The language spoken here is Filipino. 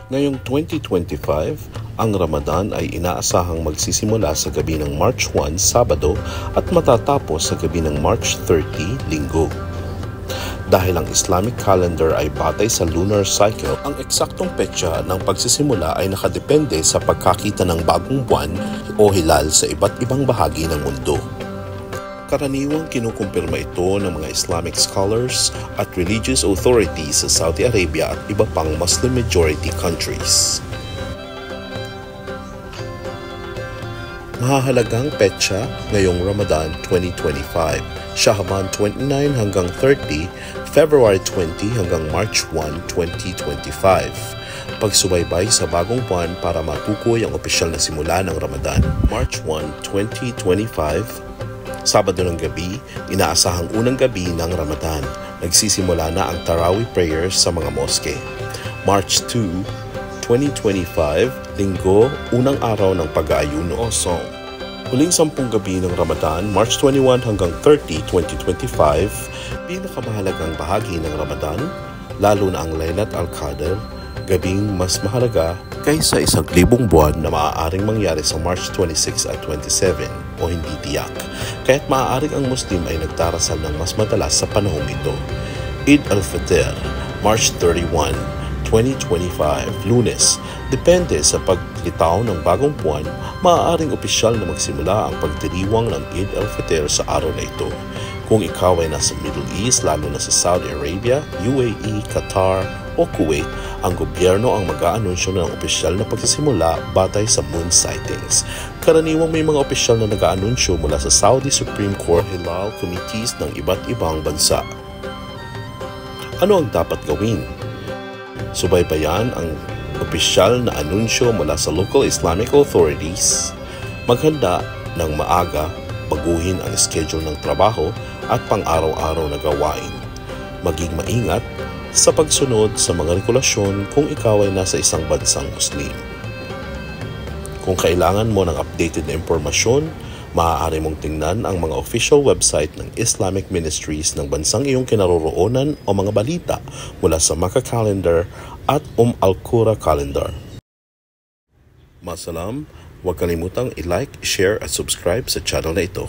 Ngayong 2025, ang Ramadan ay inaasahang magsisimula sa gabi ng March 1, Sabado at matatapos sa gabi ng March 30, Linggo. Dahil ang Islamic calendar ay batay sa lunar cycle, ang eksaktong petsa ng pagsisimula ay nakadepende sa pagkakita ng bagong buwan o hilal sa iba't ibang bahagi ng mundo. Karaniwang kinukumpirma ito ng mga Islamic scholars at religious authorities sa Saudi Arabia at iba pang Muslim-majority countries. Mahahalagang petsa ngayong Ramadan 2025, Sha'ban 29 hanggang 30, February 20 hanggang March 1, 2025. Pagsubaybay sa bagong buwan para matukoy ang opisyal na simula ng Ramadan. March 1, 2025, Sabado ng gabi, inaasahang unang gabi ng Ramadan. Nagsisimula na ang Tarawih prayers sa mga moske. March 2, 2025, Linggo, unang araw ng pag-aayuno o Song. Huling 10 gabi ng Ramadan, March 21 hanggang 30, 2025, pinakamahalagang bahagi ng Ramadan, lalo na ang Laylat al-Qadr, gabing mas mahalaga kaysa 1,000 buwan na maaaring mangyari sa March 26 at 27 o hindi tiyak, kaya't maaaring ang Muslim ay nagdarasal ng mas madalas sa panahong ito. Eid al-Fitr, March 31, 2025, Lunes. Depende sa paglitaw ng bagong buwan, maaaring opisyal na magsimula ang pagdiriwang ng Eid al-Fitr sa araw na ito. Kung ikaw ay nasa Middle East, lalo na sa Saudi Arabia, UAE, Qatar o Kuwait, ang gobyerno ang mag-aanunsyo ng opisyal na pagsisimula batay sa moon sightings. Karaniwang may mga opisyal na nag-aanunsyo mula sa Saudi Supreme Court Hilal Committees ng iba't ibang bansa. Ano ang dapat gawin? Subaybayan ang opisyal na anunsyo mula sa local Islamic authorities, maghanda ng maaga, baguhin ang schedule ng trabaho at pang-araw-araw na gawain. Maging maingat sa pagsunod sa mga regulasyon kung ikaw ay nasa isang bansang Muslim. Kung kailangan mo ng updated na impormasyon, maaari mong tingnan ang mga official website ng Islamic Ministries ng bansang iyong kinaroroonan o mga balita mula sa Makkah Calendar at Al-Qura Calendar. Masalam, huwag kalimutang i-like, share at subscribe sa channel na ito.